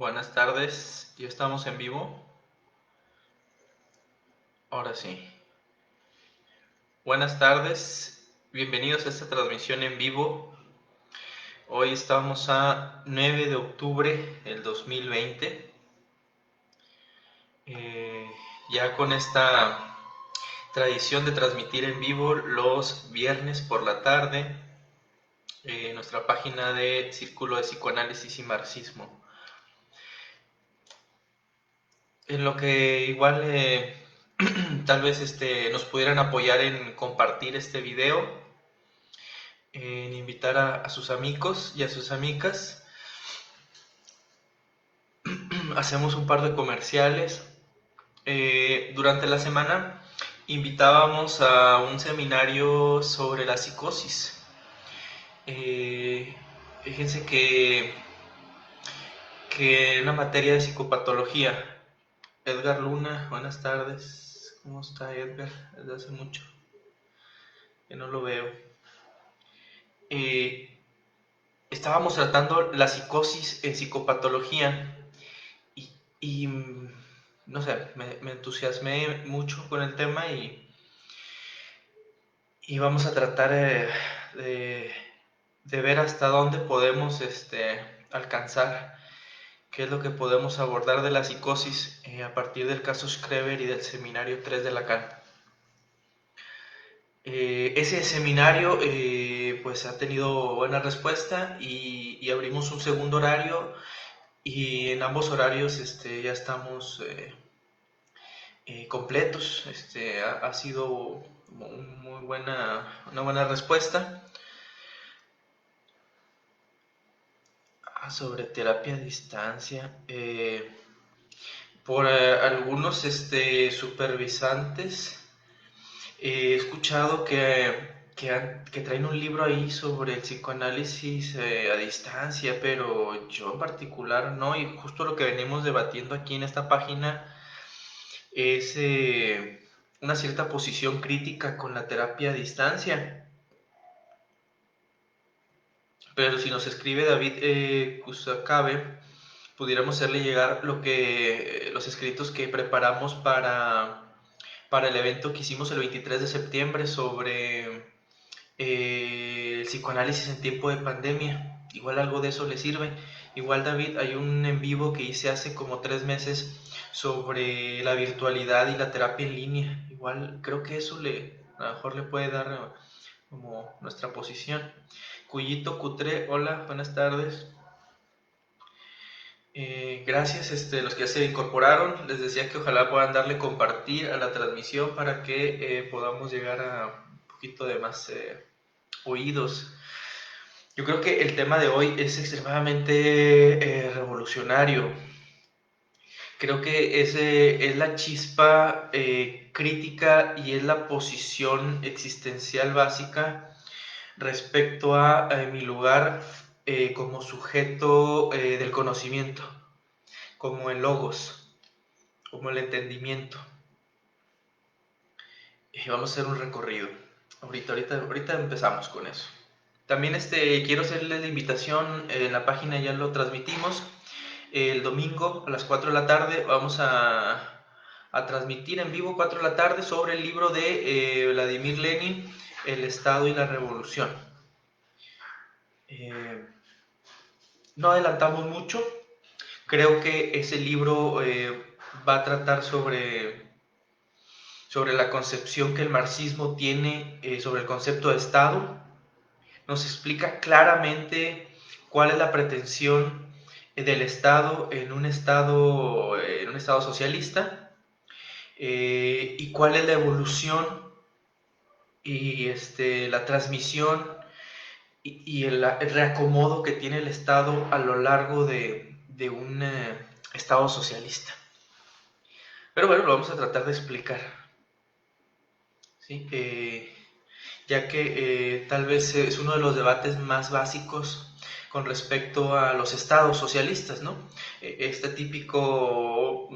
Buenas tardes, ya estamos en vivo. Ahora sí. Buenas tardes, bienvenidos a esta transmisión en vivo. Hoy estamos a 9 de octubre del 2020. Ya con esta tradición de transmitir en vivo los viernes por la tarde, nuestra página de Círculo de Psicoanálisis y Marxismo. En lo que igual tal vez nos pudieran apoyar en compartir este video, en invitar a sus amigos y a sus amigas. Hacemos un par de comerciales. Durante la semana invitábamos a un seminario sobre la psicosis. Fíjense que en una materia de psicopatología, Edgar Luna, buenas tardes. ¿Cómo está Edgar? Desde hace mucho que no lo veo. Estábamos tratando la psicosis en psicopatología y no sé, me entusiasmé mucho con el tema y vamos a tratar de ver hasta dónde podemos alcanzar, qué es lo que podemos abordar de la psicosis a partir del caso Schreber y del seminario 3 de Lacan. Ese seminario pues ha tenido buena respuesta y abrimos un segundo horario y en ambos horarios ya estamos completos. Ha sido una buena respuesta. Sobre terapia a distancia, por algunos supervisantes he escuchado que traen un libro ahí sobre el psicoanálisis a distancia, pero yo en particular no, y justo lo que venimos debatiendo aquí en esta página es una cierta posición crítica con la terapia a distancia. Pero si nos escribe David Kusakabe, pudiéramos hacerle llegar los escritos que preparamos para el evento que hicimos el 23 de septiembre sobre el psicoanálisis en tiempo de pandemia. Igual algo de eso le sirve. Igual, David, hay un en vivo que hice hace como 3 meses sobre la virtualidad y la terapia en línea. Igual creo que eso a lo mejor le puede dar como nuestra posición. Cuyito Cutre, hola, buenas tardes. Gracias, los que ya se incorporaron. Les decía que ojalá puedan darle compartir a la transmisión para que podamos llegar a un poquito de más oídos. Yo creo que el tema de hoy es extremadamente revolucionario. Creo que es la chispa crítica y es la posición existencial básica respecto a mi lugar como sujeto del conocimiento, como el logos, como el entendimiento. Vamos a hacer un recorrido. Ahorita empezamos con eso. También quiero hacerles la invitación, en la página ya lo transmitimos. El domingo a las 4 de la tarde vamos a transmitir en vivo 4 de la tarde sobre el libro de Vladimir Lenin, El Estado y la Revolución. No adelantamos mucho. Creo que ese libro va a tratar sobre la concepción que el marxismo tiene sobre el concepto de Estado. Nos explica claramente cuál es la pretensión del Estado en un Estado socialista y cuál es la evolución y la transmisión y el reacomodo que tiene el Estado a lo largo de un Estado socialista. Pero bueno, lo vamos a tratar de explicar, ¿sí? Ya que tal vez es uno de los debates más básicos con respecto a los estados socialistas, ¿no? Este típico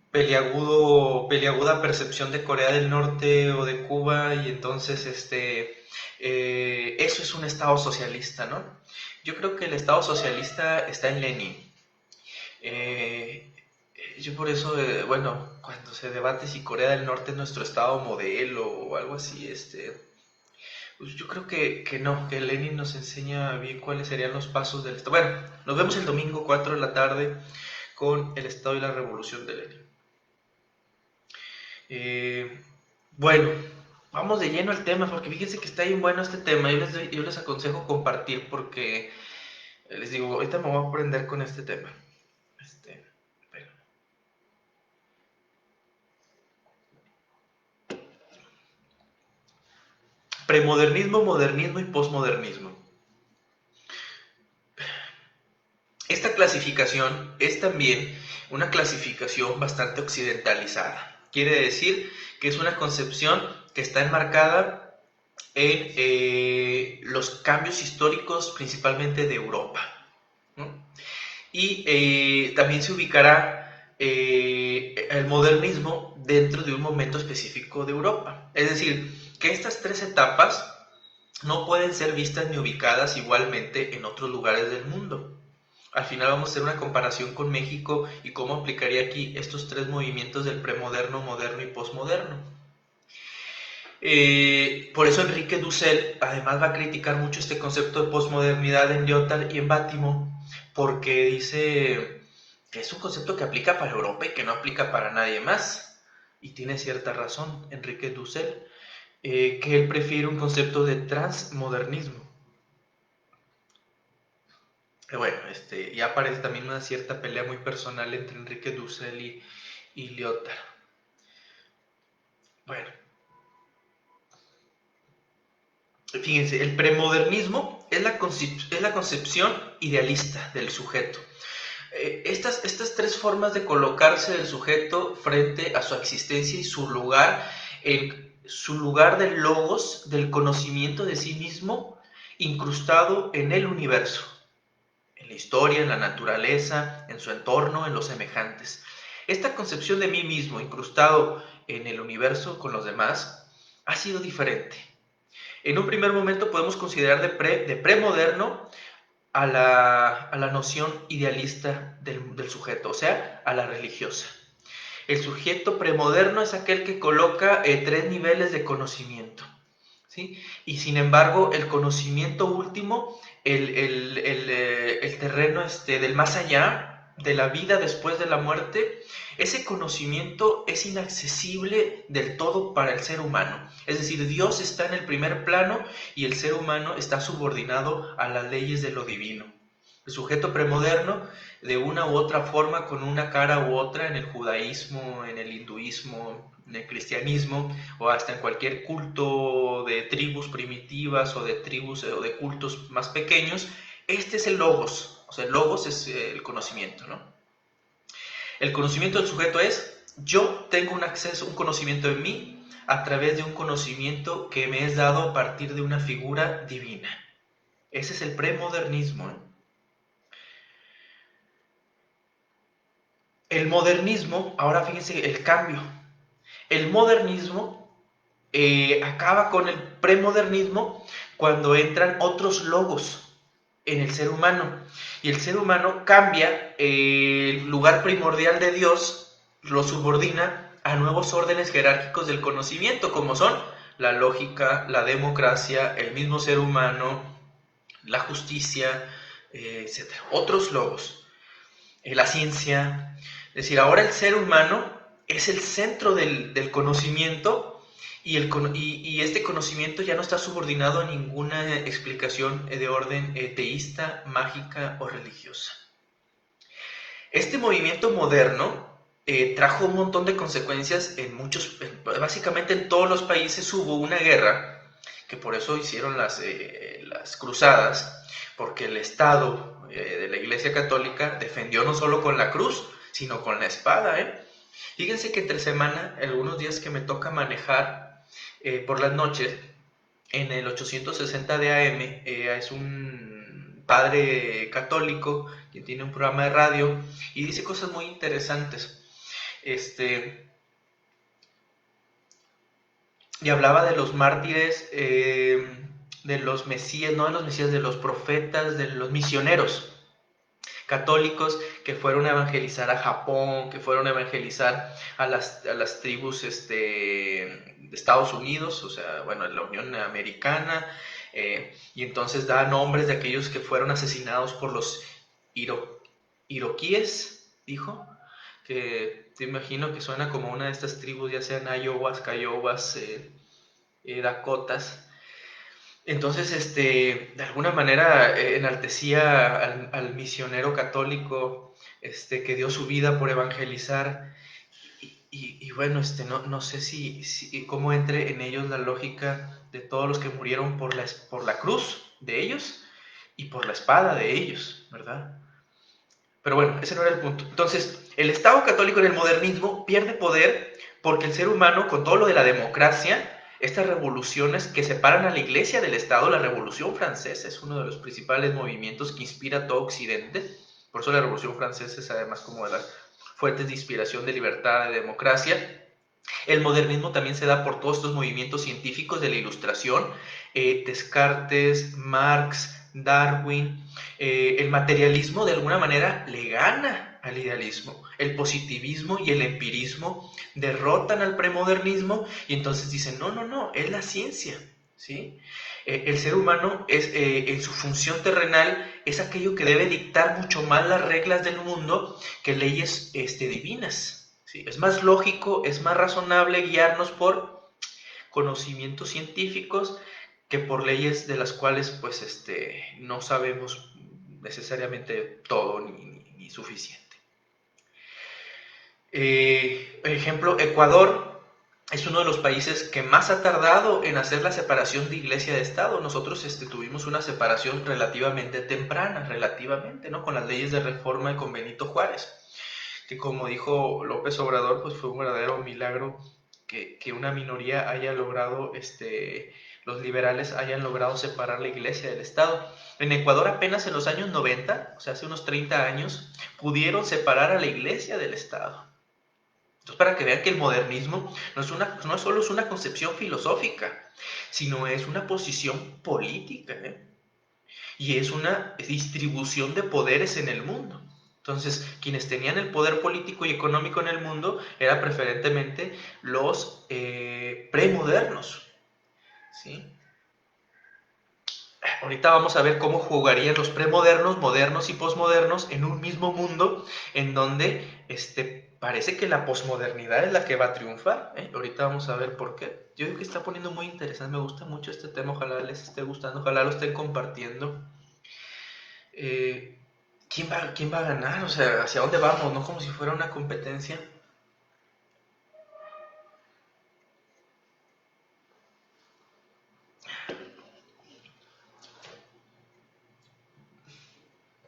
peliaguda percepción de Corea del Norte o de Cuba, y entonces eso es un estado socialista, ¿no? Yo creo que el Estado socialista está en Lenin. Yo por eso, bueno, cuando se debate si Corea del Norte es nuestro Estado modelo o algo así, pues yo creo que no, que Lenin nos enseña bien cuáles serían los pasos del Estado. Bueno, nos vemos el domingo 4 de la tarde con el Estado y la Revolución de Lenin. Bueno, vamos de lleno al tema, porque fíjense que está bien bueno este tema. Yo les aconsejo compartir porque les digo, ahorita me voy a aprender con este tema. Bueno. Premodernismo, modernismo y posmodernismo. Esta clasificación es también una clasificación bastante occidentalizada. Quiere decir que es una concepción que está enmarcada en los cambios históricos principalmente de Europa, ¿no? Y también se ubicará el modernismo dentro de un momento específico de Europa. Es decir, que estas tres etapas no pueden ser vistas ni ubicadas igualmente en otros lugares del mundo. Al final vamos a hacer una comparación con México y cómo aplicaría aquí estos tres movimientos del premoderno, moderno y posmoderno. Por eso Enrique Dussel además va a criticar mucho este concepto de posmodernidad en Lyotard y en Bátimo, porque dice que es un concepto que aplica para Europa y que no aplica para nadie más. Y tiene cierta razón Enrique Dussel, que él prefiere un concepto de transmodernismo. Bueno, y aparece también una cierta pelea muy personal entre Enrique Dussel y Lyotard. Bueno, fíjense, el premodernismo es la concepción idealista del sujeto. Estas tres formas de colocarse del sujeto frente a su existencia y su lugar del logos, del conocimiento de sí mismo, incrustado en el universo, en la historia, en la naturaleza, en su entorno, en los semejantes. Esta concepción de mí mismo, incrustado en el universo con los demás, ha sido diferente. En un primer momento podemos considerar de premoderno a la noción idealista del sujeto, o sea, a la religiosa. El sujeto premoderno es aquel que coloca tres niveles de conocimiento, ¿sí? Y sin embargo, el conocimiento último, el terreno del más allá, de la vida después de la muerte, ese conocimiento es inaccesible del todo para el ser humano. Es decir, Dios está en el primer plano y el ser humano está subordinado a las leyes de lo divino. El sujeto premoderno, de una u otra forma, con una cara u otra, en el judaísmo, en el hinduismo, en el cristianismo, o hasta en cualquier culto de tribus primitivas o de tribus o de cultos más pequeños, este es el logos. O sea, el logos es el conocimiento, ¿no? El conocimiento del sujeto es, yo tengo un conocimiento de mí a través de un conocimiento que me es dado a partir de una figura divina. Ese es el premodernismo, ¿eh? El modernismo, ahora fíjense el cambio. El modernismo acaba con el premodernismo cuando entran otros logos en el ser humano. Y el ser humano cambia el lugar primordial de Dios, lo subordina a nuevos órdenes jerárquicos del conocimiento, como son la lógica, la democracia, el mismo ser humano, la justicia, etc. Otros logos, la ciencia. Es decir, ahora el ser humano es el centro del conocimiento y este conocimiento ya no está subordinado a ninguna explicación de orden teísta, mágica o religiosa. Este movimiento moderno trajo un montón de consecuencias básicamente en todos los países hubo una guerra, que por eso hicieron las cruzadas, porque el Estado de la Iglesia Católica defendió no solo con la cruz, sino con la espada, Fíjense que entre semana, algunos días que me toca manejar por las noches, en el 860 de AM, es un padre católico que tiene un programa de radio y dice cosas muy interesantes. Y hablaba de los mártires de los mesías, no de los mesías, de los profetas, de los misioneros católicos que fueron a evangelizar a Japón, que fueron a evangelizar a las tribus de Estados Unidos, o sea, bueno, la Unión Americana, y entonces da nombres de aquellos que fueron asesinados por los iroquíes, dijo, que te imagino que suena como una de estas tribus, ya sean Iowas, Kiowas, Dakotas. Entonces, de alguna manera enaltecía al misionero católico que dio su vida por evangelizar. Y bueno, no sé si cómo entre en ellos la lógica de todos los que murieron por la cruz de ellos y por la espada de ellos, ¿verdad? Pero bueno, ese no era el punto. Entonces, el Estado católico en el modernismo pierde poder porque el ser humano, con todo lo de la democracia, estas revoluciones que separan a la Iglesia del Estado, la Revolución Francesa es uno de los principales movimientos que inspira a todo Occidente. Por eso la Revolución Francesa es además como de las fuentes de inspiración de libertad, de democracia. El modernismo también se da por todos estos movimientos científicos de la Ilustración, Descartes, Marx, Darwin. El materialismo de alguna manera le gana al idealismo. El positivismo y el empirismo derrotan al premodernismo y entonces dicen, no, no, no, es la ciencia, ¿sí? El ser humano es, en su función terrenal es aquello que debe dictar mucho más las reglas del mundo que leyes divinas. ¿Sí? Es más lógico, es más razonable guiarnos por conocimientos científicos que por leyes de las cuales pues no sabemos necesariamente todo ni suficiente. Ejemplo, Ecuador es uno de los países que más ha tardado en hacer la separación de iglesia de Estado. Nosotros tuvimos una separación relativamente temprana, relativamente, ¿no? Con las leyes de reforma y con Benito Juárez, que como dijo López Obrador, pues fue un verdadero milagro que una minoría haya logrado, los liberales hayan logrado separar la iglesia del Estado. En Ecuador apenas en los años 90, o sea, hace unos 30 años, pudieron separar a la iglesia del Estado. Entonces, para que vean que el modernismo no solo es una concepción filosófica, sino es una posición política, ¿eh? Y es una distribución de poderes en el mundo. Entonces, quienes tenían el poder político y económico en el mundo eran preferentemente los premodernos, ¿sí? Ahorita vamos a ver cómo jugarían los premodernos, modernos y posmodernos en un mismo mundo en donde parece que la posmodernidad es la que va a triunfar, ¿eh? Ahorita vamos a ver por qué. Yo creo que está poniendo muy interesante, me gusta mucho este tema, ojalá les esté gustando, ojalá lo estén compartiendo. ¿Quién va a ganar? O sea, ¿hacia dónde vamos? No como si fuera una competencia.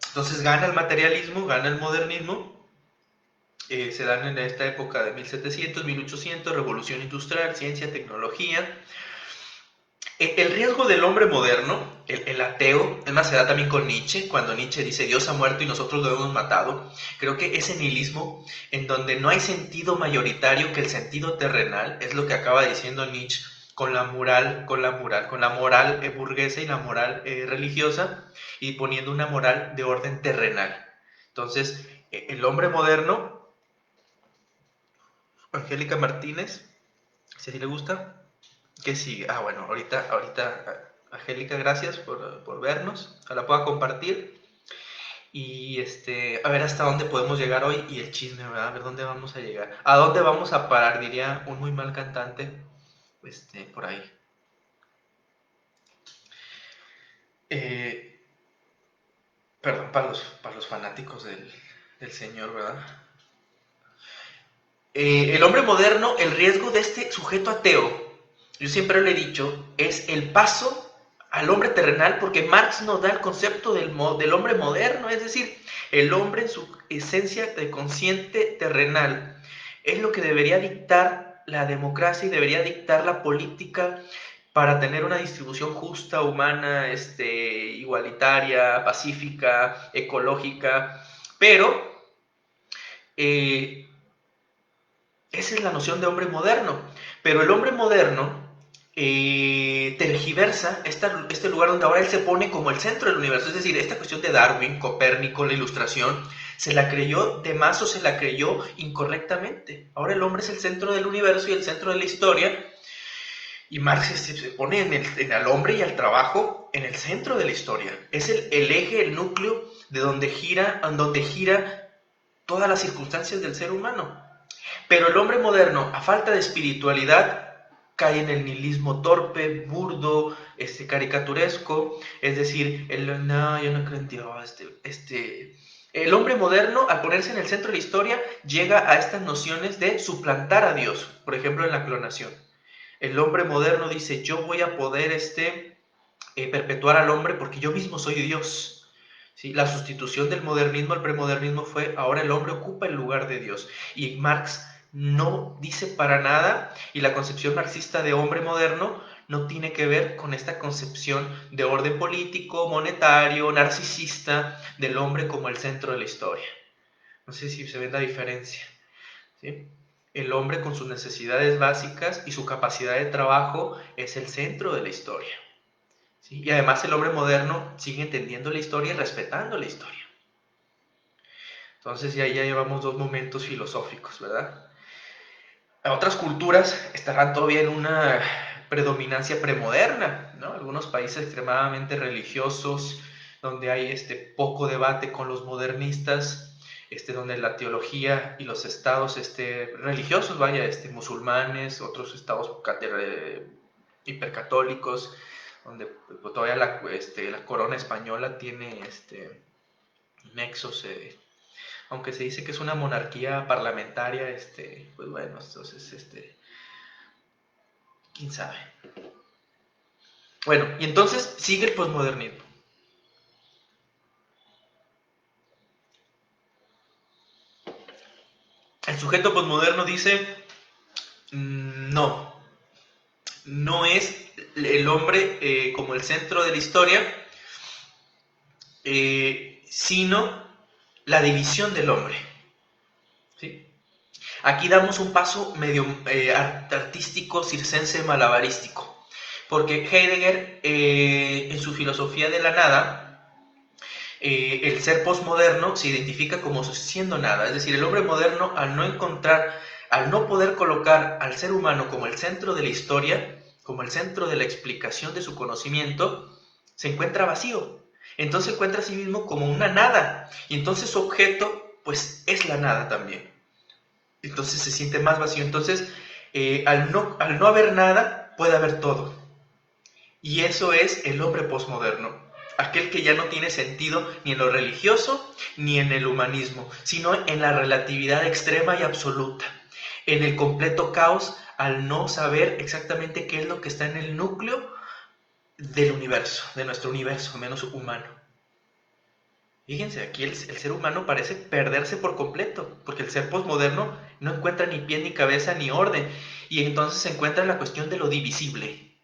Entonces gana el materialismo, gana el modernismo. Se dan en esta época de 1700, 1800, revolución industrial, ciencia, tecnología. El riesgo del hombre moderno, el ateo, es más, se da también con Nietzsche, cuando Nietzsche dice Dios ha muerto y nosotros lo hemos matado. Creo que ese nihilismo, en donde no hay sentido mayoritario que el sentido terrenal, es lo que acaba diciendo Nietzsche con la moral burguesa y la moral religiosa, y poniendo una moral de orden terrenal. Entonces, el hombre moderno, Angélica Martínez, si así le gusta. ¿Qué sigue? Ah, bueno, ahorita, Angélica, gracias por vernos. Ojalá pueda compartir. Y a ver hasta dónde podemos llegar hoy. Y el chisme, ¿verdad? A ver dónde vamos a llegar. ¿A dónde vamos a parar? Diría un muy mal cantante. Por ahí. Eh, Perdón, para los fanáticos del Señor, ¿verdad? El hombre moderno, el riesgo de este sujeto ateo, yo siempre lo he dicho, es el paso al hombre terrenal, porque Marx nos da el concepto del hombre moderno, es decir, el hombre en su esencia de consciente terrenal. Es lo que debería dictar la democracia y debería dictar la política para tener una distribución justa, humana, igualitaria, pacífica, ecológica, pero esa es la noción de hombre moderno. Pero el hombre moderno tergiversa este lugar donde ahora él se pone como el centro del universo. Es decir, esta cuestión de Darwin, Copérnico, la Ilustración, ¿se la creyó de más o se la creyó incorrectamente? Ahora el hombre es el centro del universo y el centro de la historia, y Marx se pone al hombre y al trabajo en el centro de la historia. Es el eje, el núcleo de donde gira todas las circunstancias del ser humano. Pero el hombre moderno, a falta de espiritualidad, cae en el nihilismo torpe, burdo, caricaturesco. Es decir, no, yo no creo en Dios. El hombre moderno, al ponerse en el centro de la historia, llega a estas nociones de suplantar a Dios. Por ejemplo, en la clonación. El hombre moderno dice, yo voy a poder perpetuar al hombre porque yo mismo soy Dios. ¿Sí? La sustitución del modernismo al premodernismo fue, ahora el hombre ocupa el lugar de Dios. Y Marx no dice para nada, y la concepción marxista de hombre moderno no tiene que ver con esta concepción de orden político, monetario, narcisista del hombre como el centro de la historia. No sé si se ve la diferencia. ¿Sí? El hombre con sus necesidades básicas y su capacidad de trabajo es el centro de la historia. ¿Sí? Y además el hombre moderno sigue entendiendo la historia y respetando la historia. Entonces ya llevamos dos momentos filosóficos, ¿verdad? Otras culturas estarán todavía en una predominancia premoderna, ¿no? Algunos países extremadamente religiosos, donde hay poco debate con los modernistas, donde la teología y los estados religiosos, musulmanes, otros estados hipercatólicos, donde todavía la corona española tiene nexos, aunque se dice que es una monarquía parlamentaria, pues bueno, entonces, quién sabe. Bueno, y entonces sigue el posmodernismo. El sujeto posmoderno dice, no es el hombre como el centro de la historia, sino la división del hombre. ¿Sí? Aquí damos un paso medio artístico, circense, malabarístico. Porque Heidegger, en su filosofía de la nada, el ser posmoderno se identifica como siendo nada. Es decir, el hombre moderno, al no poder colocar al ser humano como el centro de la historia, como el centro de la explicación de su conocimiento, se encuentra vacío. Entonces se encuentra a sí mismo como una nada. Y entonces su objeto, pues, es la nada también. Entonces se siente más vacío. Entonces, al no haber nada, puede haber todo. Y eso es el hombre posmoderno. Aquel que ya no tiene sentido ni en lo religioso ni en el humanismo, sino en la relatividad extrema y absoluta, en el completo caos, al no saber exactamente qué es lo que está en el núcleo del universo, de nuestro universo, menos humano. Fíjense, aquí el ser humano parece perderse por completo, porque el ser posmoderno no encuentra ni pie ni cabeza ni orden, y entonces se encuentra la cuestión de lo divisible.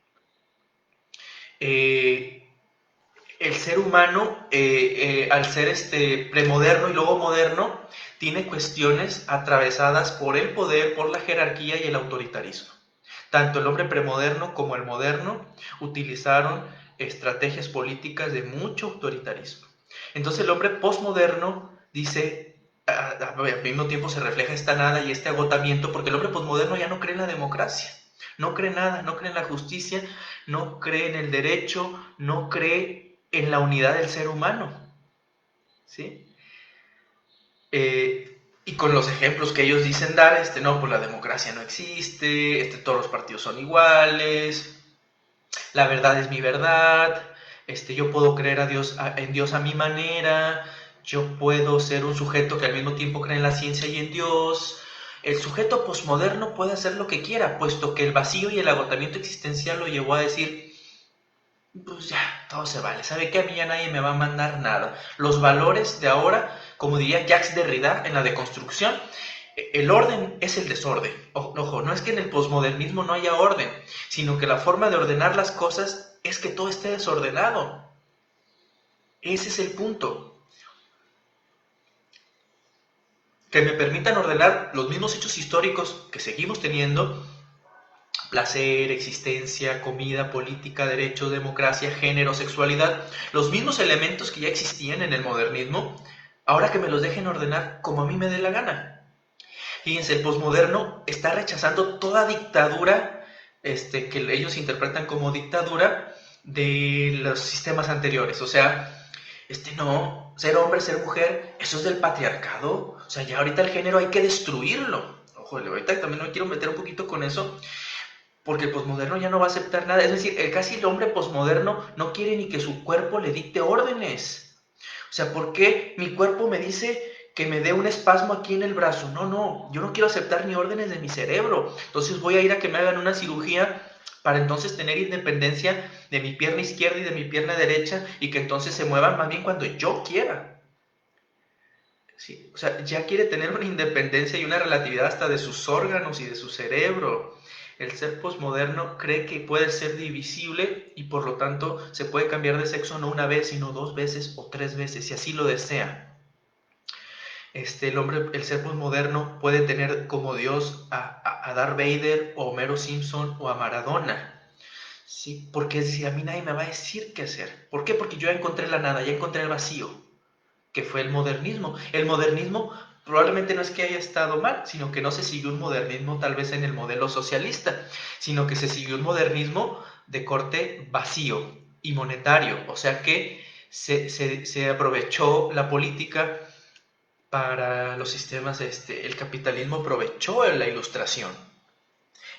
El ser humano, al ser premoderno y luego moderno, tiene cuestiones atravesadas por el poder, por la jerarquía y el autoritarismo. Tanto el hombre premoderno como el moderno utilizaron estrategias políticas de mucho autoritarismo. Entonces el hombre posmoderno dice, al mismo tiempo se refleja esta nada y este agotamiento, porque el hombre posmoderno ya no cree en la democracia, no cree nada, no cree en la justicia, no cree en el derecho, no cree en la unidad del ser humano, ¿sí? Y con los ejemplos que ellos dicen dar, no, pues la democracia no existe, todos los partidos son iguales, la verdad es mi verdad, yo puedo creer en Dios a mi manera, yo puedo ser un sujeto que al mismo tiempo cree en la ciencia y en Dios. El sujeto posmoderno puede hacer lo que quiera, puesto que el vacío y el agotamiento existencial lo llevó a decir, pues ya, todo se vale. ¿Sabe qué? A mí ya nadie me va a mandar nada. Los valores de ahora, como diría Jacques Derrida en la deconstrucción, el orden es el desorden. Ojo, no es que en el posmodernismo no haya orden, sino que la forma de ordenar las cosas es que todo esté desordenado. Ese es el punto. Que me permitan ordenar los mismos hechos históricos que seguimos teniendo, placer, existencia, comida, política, derechos, democracia, género, sexualidad, los mismos elementos que ya existían en el modernismo, ahora que me los dejen ordenar como a mí me dé la gana. Fíjense, el posmoderno está rechazando toda dictadura que ellos interpretan como dictadura de los sistemas anteriores. O sea, no, ser hombre, ser mujer, eso es del patriarcado. O sea, ya ahorita el género hay que destruirlo. Ojo, ahorita también me quiero meter un poquito con eso, porque el posmoderno ya no va a aceptar nada. Es decir, casi el hombre posmoderno no quiere ni que su cuerpo le dicte órdenes. O sea, ¿por qué mi cuerpo me dice que me dé un espasmo aquí en el brazo? No, yo no quiero aceptar ni órdenes de mi cerebro. Entonces voy a ir a que me hagan una cirugía para entonces tener independencia de mi pierna izquierda y de mi pierna derecha, y que entonces se muevan más bien cuando yo quiera. Sí, o sea, ya quiere tener una independencia y una relatividad hasta de sus órganos y de su cerebro. El ser posmoderno cree que puede ser divisible y por lo tanto se puede cambiar de sexo no una vez, sino 2 veces o 3 veces, si así lo desea. El ser posmoderno puede tener como Dios a Darth Vader o Homero Simpson o a Maradona. Sí, porque es decir, a mí nadie me va a decir qué hacer. ¿Por qué? Porque yo ya encontré la nada, ya encontré el vacío, que fue el modernismo. El modernismo probablemente no es que haya estado mal, sino que no se siguió un modernismo tal vez en el modelo socialista, sino que se siguió un modernismo de corte vacío y monetario. O sea que se aprovechó la política para los sistemas, el capitalismo aprovechó la ilustración.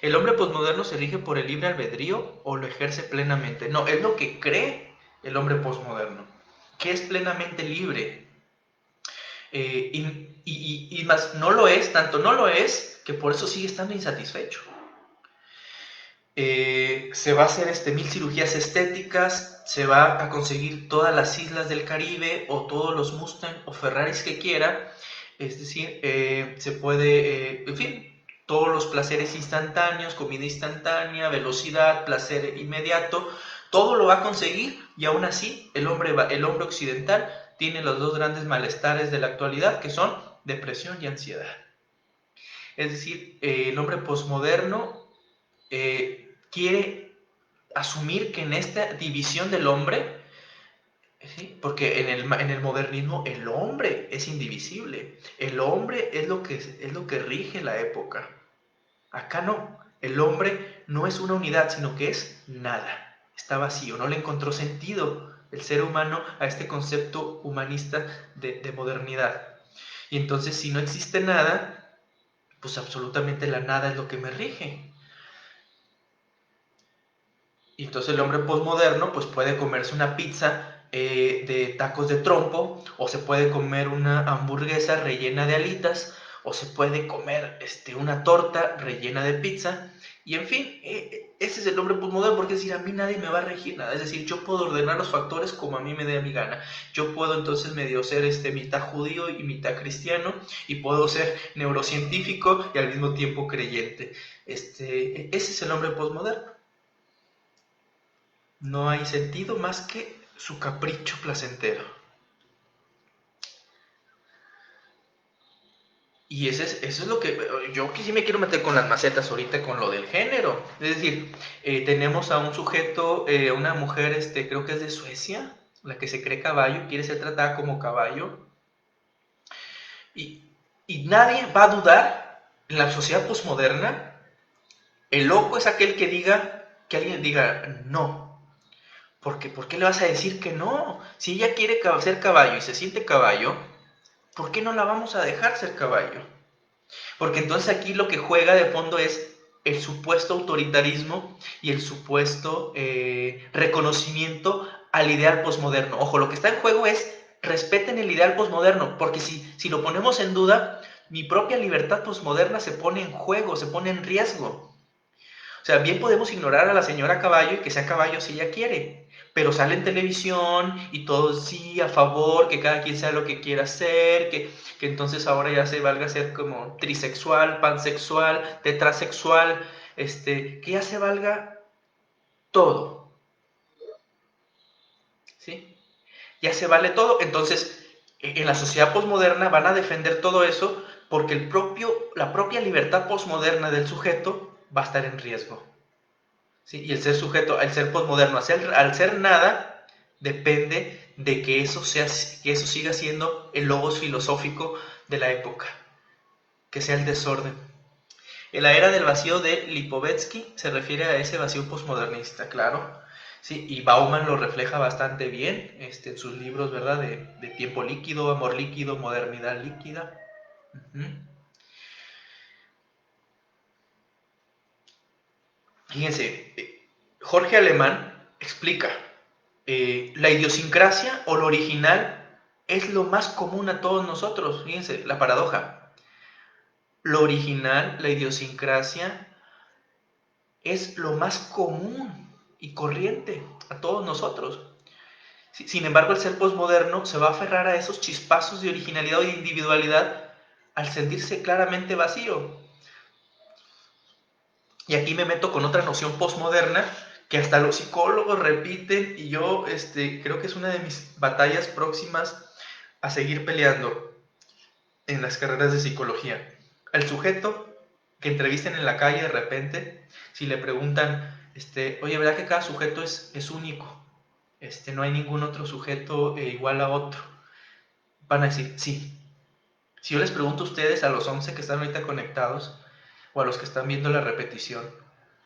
¿El hombre posmoderno se rige por el libre albedrío o lo ejerce plenamente? No, es lo que cree el hombre posmoderno, que es plenamente libre. Y más, no lo es, tanto no lo es, que por eso sigue estando insatisfecho. Se va a hacer 1000 cirugías estéticas, se va a conseguir todas las islas del Caribe o todos los Mustang o Ferraris que quiera. Es decir, se puede, en fin, todos los placeres instantáneos, comida instantánea, velocidad, placer inmediato, todo lo va a conseguir, y aún así el hombre occidental tiene los dos grandes malestares de la actualidad, que son depresión y ansiedad. Es decir, el hombre posmoderno quiere asumir que en esta división del hombre, ¿sí? Porque en el modernismo el hombre es indivisible, el hombre es lo que rige la época. Acá no, el hombre no es una unidad, sino que es nada, está vacío, no le encontró sentido el ser humano a este concepto humanista de modernidad. Y entonces, si no existe nada, pues absolutamente la nada es lo que me rige. Y entonces el hombre posmoderno pues puede comerse una pizza de tacos de trompo, o se puede comer una hamburguesa rellena de alitas, o se puede comer una torta rellena de pizza. Y en fin, ese es el hombre posmoderno, porque es decir, a mí nadie me va a regir nada. Es decir, yo puedo ordenar los factores como a mí me dé mi gana. Yo puedo entonces medio ser mitad judío y mitad cristiano, y puedo ser neurocientífico y al mismo tiempo creyente. Ese es el hombre posmoderno. No hay sentido más que su capricho placentero. Y eso es lo que yo sí me quiero meter con las macetas ahorita, con lo del género. Es decir, tenemos a un sujeto, una mujer, creo que es de Suecia, la que se cree caballo, quiere ser tratada como caballo. Y nadie va a dudar en la sociedad posmoderna. El loco es aquel que alguien diga no. Porque, ¿por qué le vas a decir que no? Si ella quiere ser caballo y se siente caballo, ¿por qué no la vamos a dejar ser caballo? Porque entonces aquí lo que juega de fondo es el supuesto autoritarismo y el supuesto reconocimiento al ideal posmoderno. Ojo, lo que está en juego es respeten el ideal posmoderno, porque si lo ponemos en duda, mi propia libertad posmoderna se pone en juego, se pone en riesgo. O sea, bien podemos ignorar a la señora caballo y que sea caballo si ella quiere, pero sale en televisión y todo sí, a favor, que cada quien sea lo que quiera hacer, que entonces ahora ya se valga ser como trisexual, pansexual, tetrasexual, que ya se valga todo, ¿sí? Ya se vale todo. Entonces, en la sociedad posmoderna van a defender todo eso porque la propia libertad posmoderna del sujeto va a estar en riesgo. ¿sí? Y el ser sujeto, el ser posmoderno, al ser nada, depende de que que eso siga siendo el logos filosófico de la época, que sea el desorden. En la era del vacío de Lipovetsky se refiere a ese vacío posmodernista, claro. Sí, y Bauman lo refleja bastante bien en sus libros, ¿verdad? De tiempo líquido, amor líquido, modernidad líquida. Uh-huh. Fíjense, Jorge Alemán explica, la idiosincrasia o lo original es lo más común a todos nosotros. Fíjense, la paradoja. Lo original, la idiosincrasia, es lo más común y corriente a todos nosotros. Sin embargo, el ser posmoderno se va a aferrar a esos chispazos de originalidad o de individualidad al sentirse claramente vacío. Y aquí me meto con otra noción posmoderna que hasta los psicólogos repiten, y yo creo que es una de mis batallas próximas a seguir peleando en las carreras de psicología. El sujeto que entrevisten en la calle de repente, si le preguntan, oye, ¿verdad que cada sujeto es único? No hay ningún otro sujeto igual a otro. Van a decir, sí. Si yo les pregunto a ustedes, a los 11 que están ahorita conectados, o a los que están viendo la repetición,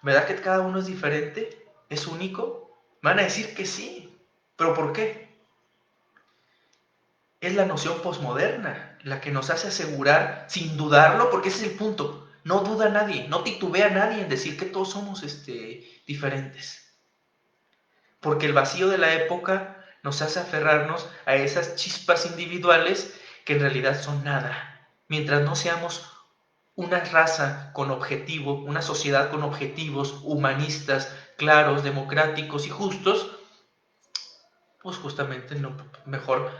¿verdad que cada uno es diferente? ¿Es único? Van a decir que sí. ¿Pero por qué? Es la noción posmoderna la que nos hace asegurar, sin dudarlo, porque ese es el punto. No duda nadie, no titubea nadie en decir que todos somos diferentes. Porque el vacío de la época nos hace aferrarnos a esas chispas individuales que en realidad son nada. Mientras no seamos una raza con objetivo, una sociedad con objetivos humanistas, claros, democráticos y justos, pues justamente no, mejor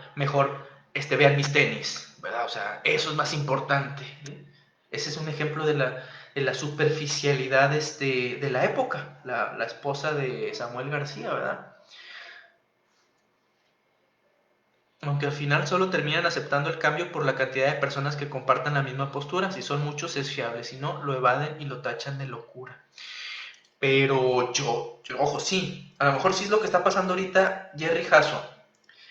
vean mis tenis, ¿verdad? O sea, eso es más importante. ¿Sí? Ese es un ejemplo de la superficialidad de la época, la esposa de Samuel García, ¿verdad? Aunque al final solo terminan aceptando el cambio por la cantidad de personas que compartan la misma postura. Si son muchos es fiable, si no, lo evaden y lo tachan de locura. Pero ojo, sí, a lo mejor sí es lo que está pasando ahorita Jerry Hasso,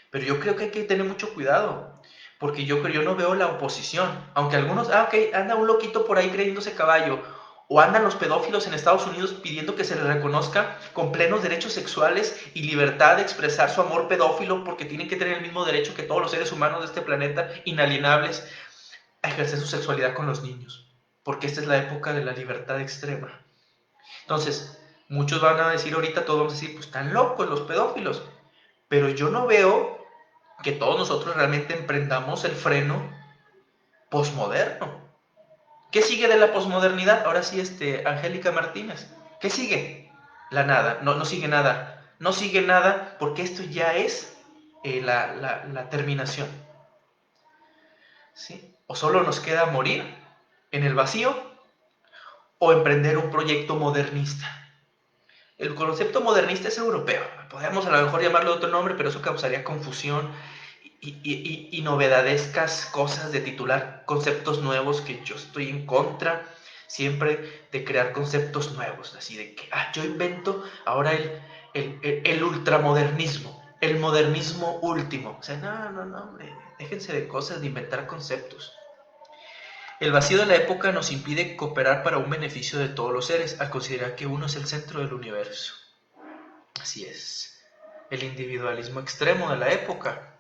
pero yo creo que hay que tener mucho cuidado, porque yo no veo la oposición, aunque algunos, ok, anda un loquito por ahí creyéndose caballo, o andan los pedófilos en Estados Unidos pidiendo que se les reconozca con plenos derechos sexuales y libertad de expresar su amor pedófilo, porque tienen que tener el mismo derecho que todos los seres humanos de este planeta, inalienables, a ejercer su sexualidad con los niños, porque esta es la época de la libertad extrema. Entonces, muchos van a decir ahorita, todos vamos a decir, pues están locos los pedófilos, pero yo no veo que todos nosotros realmente emprendamos el freno posmoderno. ¿Qué sigue de la posmodernidad? Ahora sí, Angélica Martínez. ¿Qué sigue? La nada, no sigue nada. No sigue nada porque esto ya es la terminación. ¿Sí? O solo nos queda morir en el vacío o emprender un proyecto modernista. El concepto modernista es europeo. Podríamos a lo mejor llamarlo de otro nombre, pero eso causaría confusión y novedadescas cosas de titular conceptos nuevos, que yo estoy en contra siempre de crear conceptos nuevos, así de que yo invento ahora el ultramodernismo, el modernismo último. O sea, no, hombre, déjense de cosas, de inventar conceptos. El vacío de la época nos impide cooperar para un beneficio de todos los seres, al considerar que uno es el centro del universo. Así es, el individualismo extremo de la época.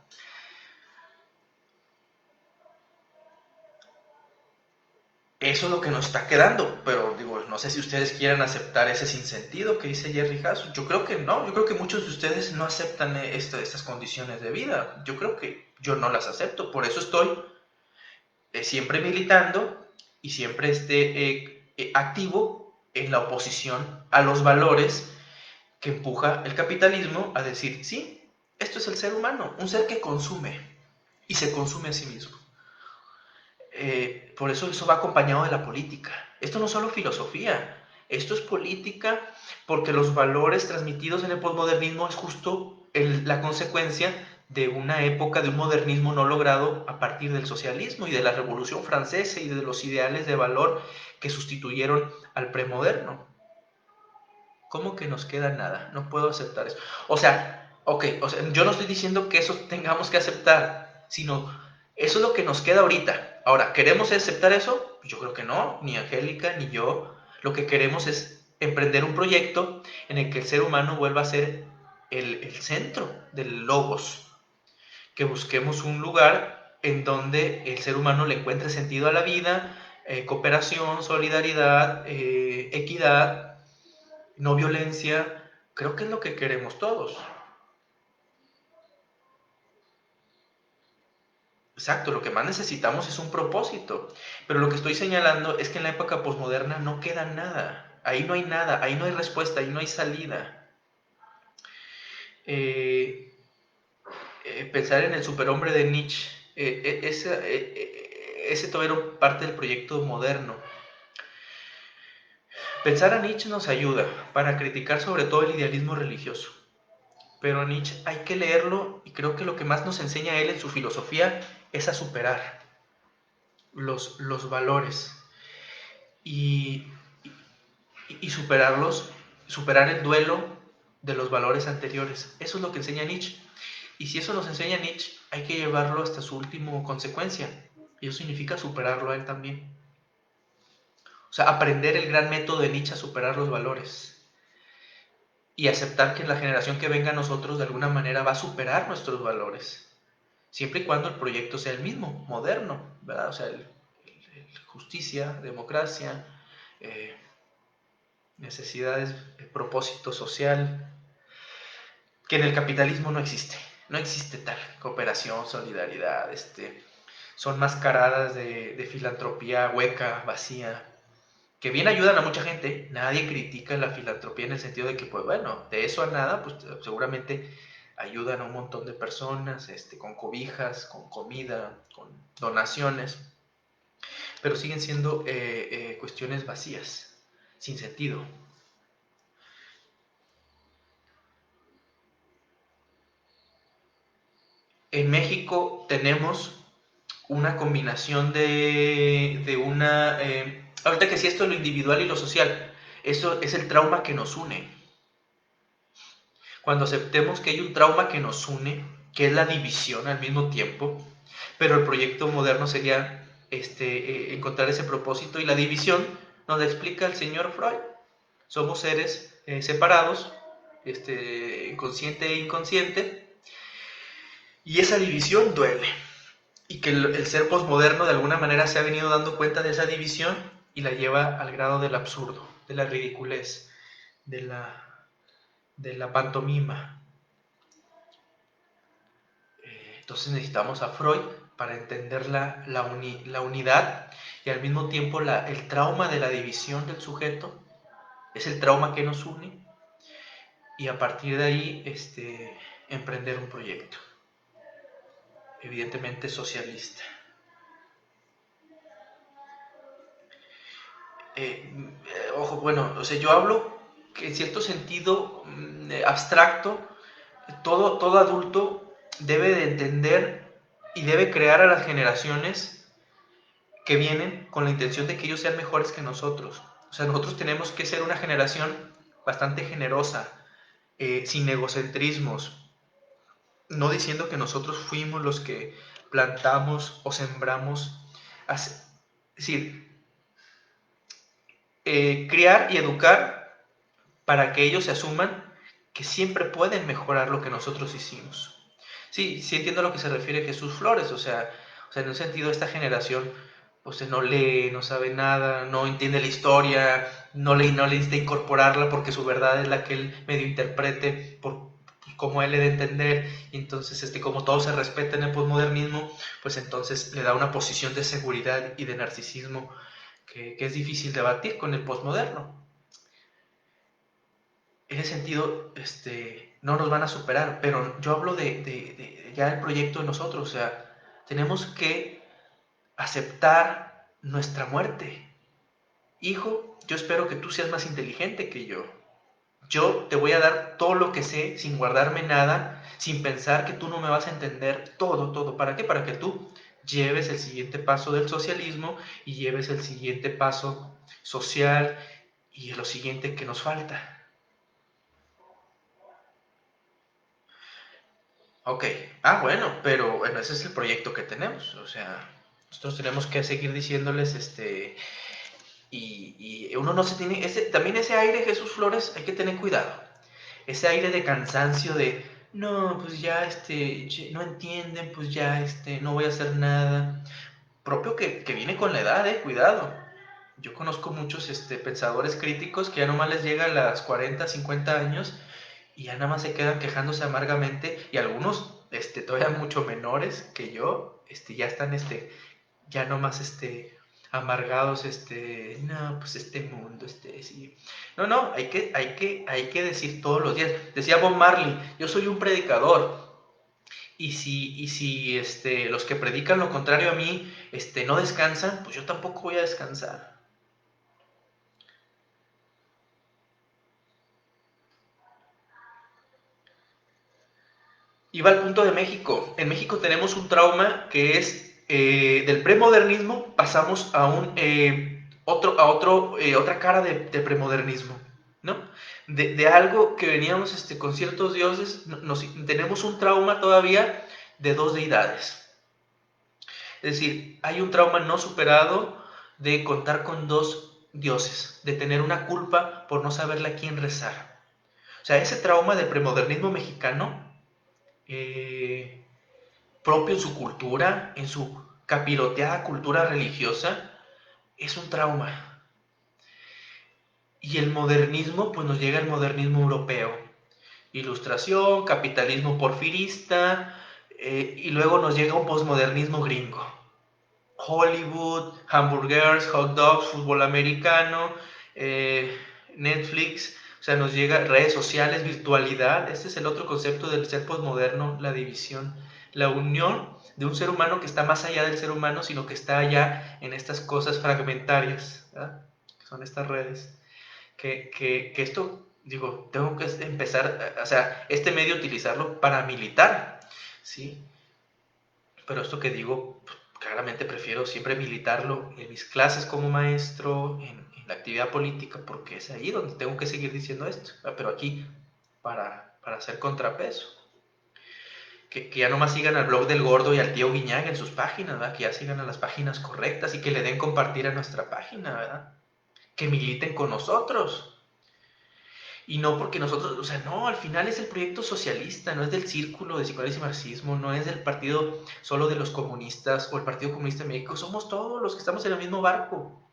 Eso es lo que nos está quedando, pero digo, no sé si ustedes quieran aceptar ese sinsentido que dice Jerry Hasso. Yo creo que no, yo creo que muchos de ustedes no aceptan estas condiciones de vida. Yo creo que yo no las acepto, por eso estoy siempre militando y siempre activo en la oposición a los valores que empuja el capitalismo a decir, sí, esto es el ser humano, un ser que consume y se consume a sí mismo. Por eso va acompañado de la política. Esto no es solo filosofía, esto es política, porque los valores transmitidos en el posmodernismo es justo la consecuencia de una época de un modernismo no logrado a partir del socialismo y de la Revolución Francesa y de los ideales de valor que sustituyeron al premoderno. ¿Cómo que nos queda nada? No puedo aceptar eso. O sea, ok, o sea, yo no estoy diciendo que eso tengamos que aceptar, sino eso es lo que nos queda ahorita. Ahora, ¿queremos aceptar eso? Yo creo que no, ni Angélica ni yo. Lo que queremos es emprender un proyecto en el que el ser humano vuelva a ser el centro del logos. Que busquemos un lugar en donde el ser humano le encuentre sentido a la vida, cooperación, solidaridad, equidad, no violencia. Creo que es lo que queremos todos. Exacto, lo que más necesitamos es un propósito. Pero lo que estoy señalando es que en la época posmoderna no queda nada. Ahí no hay nada, ahí no hay respuesta, ahí no hay salida. Eh, Pensar en el superhombre de Nietzsche, ese todavía era parte del proyecto moderno. Pensar a Nietzsche nos ayuda para criticar sobre todo el idealismo religioso. Pero a Nietzsche hay que leerlo y creo que lo que más nos enseña a él en su filosofía es a superar los valores y, y superarlos, superar el duelo de los valores anteriores. Eso es lo que enseña Nietzsche. Y si eso nos enseña Nietzsche, hay que llevarlo hasta su última consecuencia. Y eso significa superarlo a él también. O sea, aprender el gran método de Nietzsche a superar los valores. Y aceptar que la generación que venga a nosotros de alguna manera va a superar nuestros valores. Siempre y cuando el proyecto sea el mismo, moderno, ¿verdad? O sea, justicia, democracia, eh, necesidades, propósito social, que en el capitalismo no existe. No existe tal cooperación, solidaridad, son mascaradas de filantropía hueca, vacía, que bien ayudan a mucha gente. Nadie critica la filantropía en el sentido de que, pues bueno, de eso a nada, pues seguramente ayudan a un montón de personas, con cobijas, con comida, con donaciones, pero siguen siendo cuestiones vacías, sin sentido. En México tenemos una combinación de una... ahorita que sí, esto es lo individual y lo social, eso es el trauma que nos une. Cuando aceptemos que hay un trauma que nos une, que es la división al mismo tiempo, pero el proyecto moderno sería encontrar ese propósito, y la división nos la explica el señor Freud. Somos seres separados, consciente e inconsciente, y esa división duele. Y que el ser posmoderno de alguna manera se ha venido dando cuenta de esa división y la lleva al grado del absurdo, de la ridiculez, de la pantomima. Entonces necesitamos a Freud para entender la unidad, y al mismo tiempo el trauma de la división del sujeto es el trauma que nos une, y a partir de ahí emprender un proyecto, evidentemente socialista. Ojo, bueno, o sea, yo hablo que en cierto sentido abstracto, todo adulto debe de entender y debe crear a las generaciones que vienen con la intención de que ellos sean mejores que nosotros. O sea, nosotros tenemos que ser una generación bastante generosa, sin egocentrismos, no diciendo que nosotros fuimos los que plantamos o sembramos. Es decir, criar y educar para que ellos se asuman que siempre pueden mejorar lo que nosotros hicimos. Sí, sí entiendo a lo que se refiere Jesús Flores, o sea, en un sentido esta generación pues no lee, no sabe nada, no entiende la historia, no le necesita incorporarla porque su verdad es la que él medio interprete por como él le de entender, y entonces como todo se respeta en el posmodernismo, pues entonces le da una posición de seguridad y de narcisismo que es difícil debatir con el posmoderno. En ese sentido, no nos van a superar, pero yo hablo de ya el proyecto de nosotros, o sea, tenemos que aceptar nuestra muerte. Hijo, yo espero que tú seas más inteligente que yo. Yo te voy a dar todo lo que sé sin guardarme nada, sin pensar que tú no me vas a entender todo, todo. ¿Para qué? Para que tú lleves el siguiente paso del socialismo y lleves el siguiente paso social y lo siguiente que nos falta. Ok, bueno, pero bueno, ese es el proyecto que tenemos, o sea, nosotros tenemos que seguir diciéndoles, y uno no se tiene, también ese aire, Jesús Flores, hay que tener cuidado, ese aire de cansancio de, no, pues ya, no entienden, pues ya, no voy a hacer nada, propio que viene con la edad, cuidado. Yo conozco muchos, pensadores críticos que ya nomás les llega a las 40, 50 años y ya nada más se quedan quejándose amargamente y algunos, todavía mucho menores que yo, ya están, ya nomás, amargados, no, pues este mundo, sí. No, no, hay que decir todos los días. Decía Bob Marley, yo soy un predicador. Y si los que predican lo contrario a mí, no descansan, pues yo tampoco voy a descansar. Y va al punto de México. En México tenemos un trauma que es del premodernismo, pasamos a otra cara de premodernismo, ¿no? De algo que veníamos con ciertos dioses, tenemos un trauma todavía de dos deidades. Es decir, hay un trauma no superado de contar con dos dioses, de tener una culpa por no saberle a quién rezar. O sea, ese trauma del premodernismo mexicano, eh, propio en su cultura, en su capiroteada cultura religiosa, es un trauma. Y el modernismo, pues nos llega el modernismo europeo. Ilustración, capitalismo porfirista, y luego nos llega un posmodernismo gringo. Hollywood, hamburgers, hot dogs, fútbol americano, Netflix, o sea, nos llega redes sociales, virtualidad. Este es el otro concepto del ser posmoderno, la división, la unión de un ser humano que está más allá del ser humano, sino que está allá en estas cosas fragmentarias, ¿verdad? Que son estas redes. Que esto, digo, tengo que empezar, o sea, este medio utilizarlo para militar, ¿sí? Pero esto que digo, pues, claramente prefiero siempre militarlo en mis clases como maestro, en la actividad política, porque es ahí donde tengo que seguir diciendo esto. Pero aquí, para hacer contrapeso. Que ya nomás sigan al blog del Gordo y al tío Guiñac en sus páginas, ¿verdad? Que ya sigan a las páginas correctas y que le den compartir a nuestra página, ¿verdad? Que militen con nosotros. Y no porque nosotros, o sea, no, al final es el proyecto socialista, no es del círculo de psicoanálisis y marxismo, no es del partido solo de los comunistas o el Partido Comunista de México, somos todos los que estamos en el mismo barco.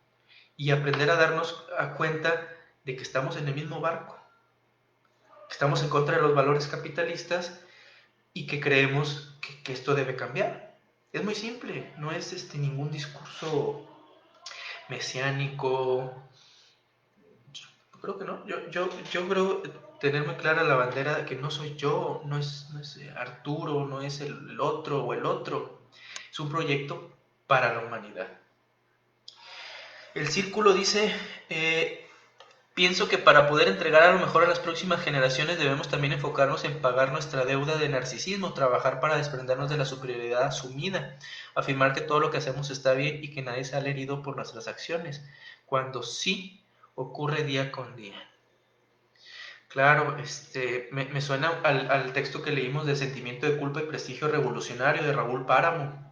Y aprender a darnos a cuenta de que estamos en el mismo barco, que estamos en contra de los valores capitalistas y que creemos que esto debe cambiar. Es muy simple, no es ningún discurso mesiánico. Creo que no. Yo creo tener muy clara la bandera de que no soy yo, no es Arturo, no es el otro o el otro. Es un proyecto para la humanidad. El círculo dice, pienso que para poder entregar a lo mejor a las próximas generaciones debemos también enfocarnos en pagar nuestra deuda de narcisismo, trabajar para desprendernos de la superioridad asumida, afirmar que todo lo que hacemos está bien y que nadie sale herido por nuestras acciones, cuando sí ocurre día con día. Claro, me suena al texto que leímos de Sentimiento de culpa y prestigio revolucionario de Raúl Páramo.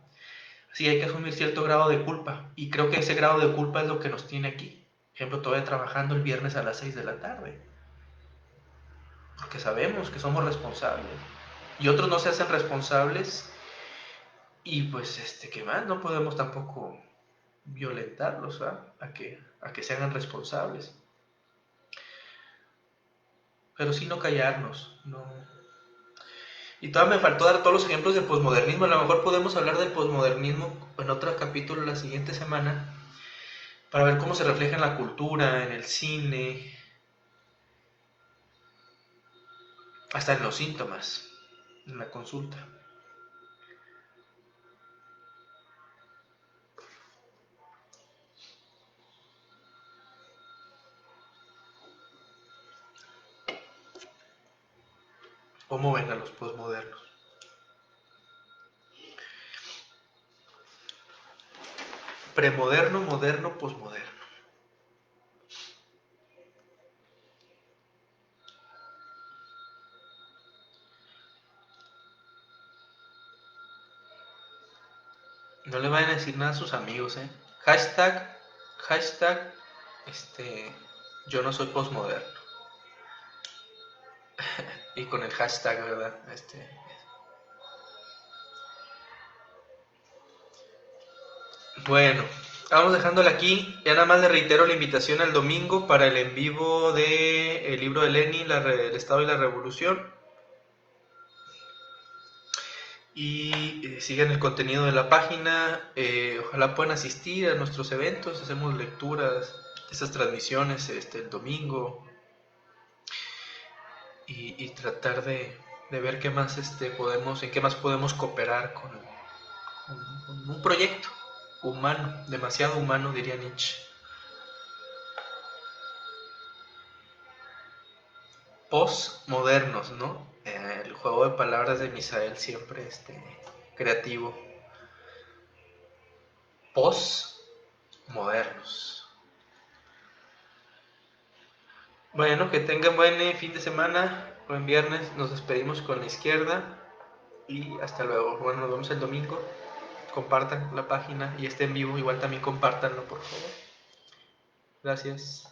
Sí, hay que asumir cierto grado de culpa y creo que ese grado de culpa es lo que nos tiene aquí. Por ejemplo, todavía trabajando el viernes a las 6 de la tarde, porque sabemos que somos responsables y otros no se hacen responsables y pues, ¿qué más? No podemos tampoco violentarlos, ¿verdad? A que se hagan responsables. Pero sí no callarnos, no. Y todavía me faltó dar todos los ejemplos del posmodernismo. A lo mejor podemos hablar del posmodernismo en otro capítulo la siguiente semana para ver cómo se refleja en la cultura, en el cine, hasta en los síntomas, en la consulta. ¿Cómo ven a los posmodernos? Premoderno, moderno, posmoderno. No le vayan a decir nada a sus amigos, ¿eh? Hashtag, yo no soy postmoderno. Y con el hashtag, ¿verdad? Bueno, vamos dejándole aquí. Ya nada más le reitero la invitación al domingo para el en vivo de el libro de Lenin, el Estado y la Revolución. Y sigan el contenido de la página. Ojalá puedan asistir a nuestros eventos. Hacemos lecturas, esas transmisiones el domingo. Y tratar de ver qué más en qué más podemos cooperar con un proyecto humano, demasiado humano, diría Nietzsche. Postmodernos, ¿no? El juego de palabras de Misael siempre creativo. Postmodernos. Bueno, que tengan buen fin de semana, buen viernes. Nos despedimos con la izquierda y hasta luego. Bueno, nos vemos el domingo. Compartan la página y en vivo, igual también compártanlo, por favor. Gracias.